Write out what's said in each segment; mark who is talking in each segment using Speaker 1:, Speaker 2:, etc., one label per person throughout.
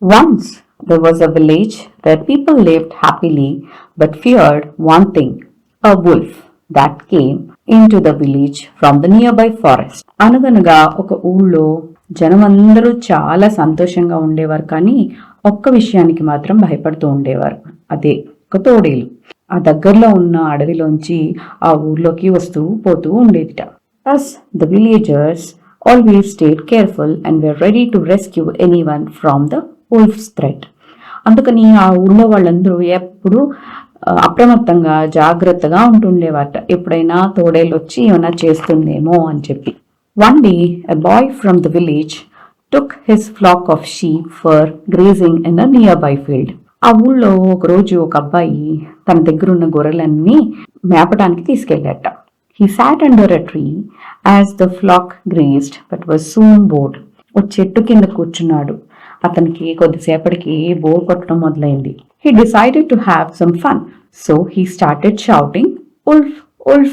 Speaker 1: Once there was a village where people lived happily but feared one thing, a wolf that came into the village from the nearby forest. అనగనగా ఒక ఊళ్ళో జనమందరూ చాలా సంతోషంగా ఉండేవారు, కానీ ఒక్క విషయానికి మాత్రం భయపడుతూ ఉండేవారు. అదే ఒక తోడేలు. ఆ దగ్గరలో ఉన్న అడవిలోంచి ఆ ఊర్లోకి వస్తూ పోతూ ఉండేదిట. Thus the villagers always stayed careful and were ready to rescue anyone from the wolf's threat. అందుకని ఆ ఊళ్ళో వాళ్ళందరూ ఎప్పుడు అప్రమత్తంగా జాగ్రత్తగా ఉంటుండేవారట, ఎప్పుడైనా తోడేలు వచ్చి ఏమైనా చేస్తుందేమో అని చెప్పి. One day a boy from the village took his flock of sheep for grazing in a nearby field. ఆ ఊళ్ళో ఒకరోజు ఒక అబ్బాయి తన దగ్గరున్న గొర్రెలన్నీ మేపడానికి తీసుకెళ్ళాట. He sat under a tree as the flock grazed but was soon bored. ఓ చెట్టు కింద కూర్చున్నాడు. అతనికి కొద్దిసేపటికి బోర్ కొట్టడం మొదలైంది. He decided to have some fun. So he started shouting, "Wolf, wolf!"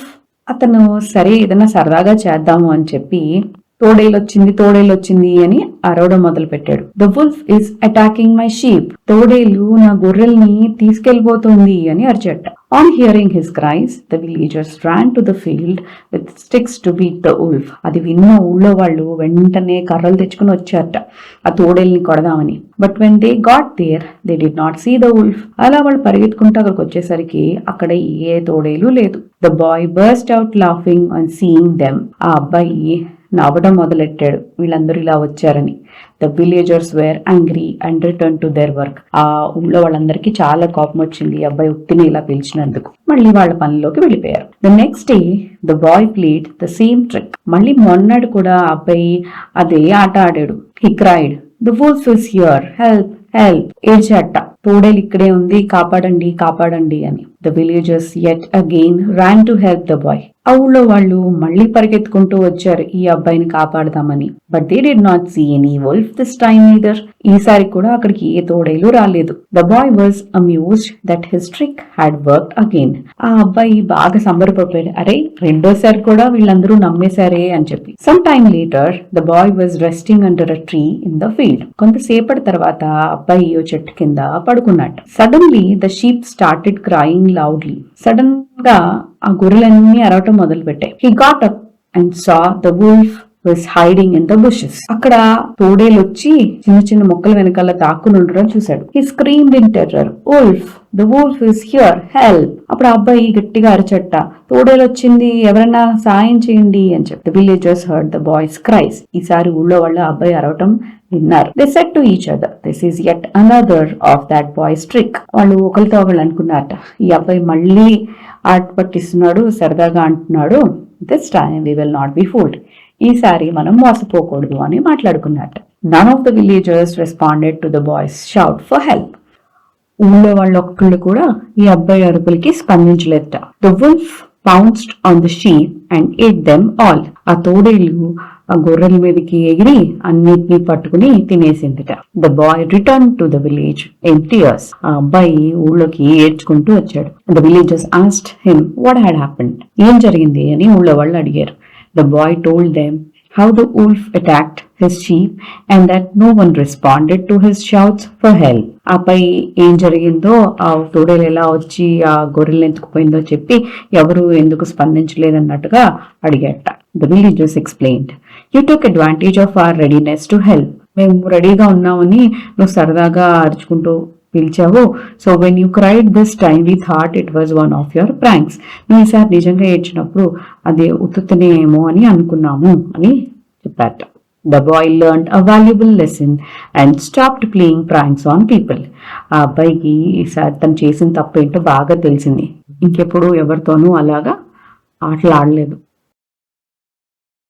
Speaker 1: అతను సరే ఏదైనా సరదాగా చేద్దాము అని చెప్పి తోడేలొచ్చింది అని అరవడం మొదలు పెట్టాడు. "The wolf is attacking my sheep." తోడేలు నా గొర్రెల్ని తీసుకెళ్లిపోతుంది అని అరిచట. On hearing his cries, the villagers ran to the field with sticks to beat the wolf. అది విన్న ఊళ్ళో వాళ్ళు వెంటనే కర్రలు తెచ్చుకుని వచ్చారట ఆ తోడేల్ని కొడదామని. But when they got there, they did not see the wolf. అలా వాళ్ళు పరిగెత్తుకుంటూ అక్కడికి వచ్చేసరికి అక్కడ ఏ తోడేలు లేదు. The boy burst out laughing on seeing them. ఆ అబ్బాయి నవ్వడం మొదలెట్టాడు వీళ్ళందరూ ఇలా వచ్చారని. The villagers were angry and return to their work. ఆ ఊళ్ళో వాళ్ళందరికీ చాలా కోపం వచ్చింది అబ్బాయి ఉత్తిని ఇలా పిలిచినందుకు. మళ్ళీ వాళ్ళ పనిలోకి వెళ్ళిపోయారు. The next day the boy played the same trick. మళ్ళీ మొన్నడు కూడా అబ్బాయి అదే ఆట ఆడాడు. He cried, "the wolf is here, help, help!" ఏడ్చాట. తోడేలు ఇక్కడే ఉంది, కాపాడండి కాపాడండి అని. The villagers yet again ran to help the boy. ఆ ఊళ్ళో వాళ్ళు మళ్ళీ పరిగెత్తుకుంటూ వచ్చారు ఈ అబ్బాయిని కాపాడదామని. But they did not see any wolf this time either. ఈసారి కూడా అక్కడికి ఏ తోడేలు రాలేదు. The boy was amused that his trick had worked again. ఆ అబ్బాయి బాగా సంబరపడిపోయాడు, అరే రెండోసారి కూడా వీళ్ళందరూ నమ్మేశారే అని చెప్పి. Some time later the boy was resting under a tree in the field. కొంతసేపటి తర్వాత అబ్బాయి ఓ చెట్టు కింద పడుకున్నట్టు. Suddenly the sheep started crying loudly. Sudden గా ఆ గొర్రెలన్నీ అరవటం మొదలు పెట్టాయి. He got up and saw the wolf was hiding in the bushes. అక్కడ తోడేలు వచ్చి చిన్న చిన్న మొక్కల వెనకాల దాక్కుని ఉండడం చూశాడు. He screamed in terror, "Wolf! The wolf is here! Help!" అప్పుడు ఆ అబ్బాయి గట్టిగా అరచట్ట, తోడేలు వచ్చింది, ఎవరైనా సాయం చేయండి అని చెప్పి. The villagers heard the boy's cries. ఈసారి ఊళ్ళో వాళ్ళు అబ్బాయి అరవటం విన్నారు. They said to each other, "This is yet another of that boy's trick." వాళ్ళు ఒకరితో ఒకళ్ళు అనుకున్నారట, ఈ అబ్బాయి మళ్ళీ ఆట పట్టిస్తున్నాడు, సరదాగా అంటున్నాడు. This time we will not be fooled. ఈసారి మనం మోసపోకూడదు అని మాట్లాడుకున్నట్ట. None of the villagers responded to the boy's shout for help. ఊళ్ళో వాళ్ళ ఒక్కళ్ళు కూడా ఈ అబ్బాయి అరుపులకి స్పందించలేదట. The wolf pounced on the sheep and ate them all. ఆ తోడేలు ఆ గొర్రెల మీదకి ఎగిరి అన్నిటినీ పట్టుకుని తినేసిందిట. The boy returned to the village in tears. ఆ అబ్బాయి ఊళ్ళోకి ఏడ్చుకుంటూ వచ్చాడు. The villagers asked him what had happened. ఏం జరిగింది అని ఊళ్ళో వాళ్ళు అడిగారు. The boy told them how the wolf attacked his sheep and that no one responded to his shouts for help. ఆపై ఏం జరిగిందో, ఆ తోడేలు ఎలా వచ్చి ఆ గొర్రెలు ఎత్తుకుపోయిందో చెప్పి ఎవరు ఎందుకు స్పందించలేదన్నట్టుగా అడిగట. The villagers explained, "You took advantage of our readiness to help." మేము రెడీగా ఉన్నామని నువ్వు సరదాగా అరుచుకుంటూ పిలిచావు. So when you cried this time we thought it was one of your pranks. నువ్వు ఈసారి నిజంగా ఏడ్చినప్పుడు అదే ఉత్తుతనేమో అని అనుకున్నాము అని చెప్పాట. The boy learned a valuable lesson and stopped playing pranks on people. ఆ అబ్బాయికి ఈసారి తను చేసిన తప్పు ఏంటో బాగా తెలిసింది. ఇంకెప్పుడు ఎవరితోనూ అలాగా ఆటలు ఆడలేదు.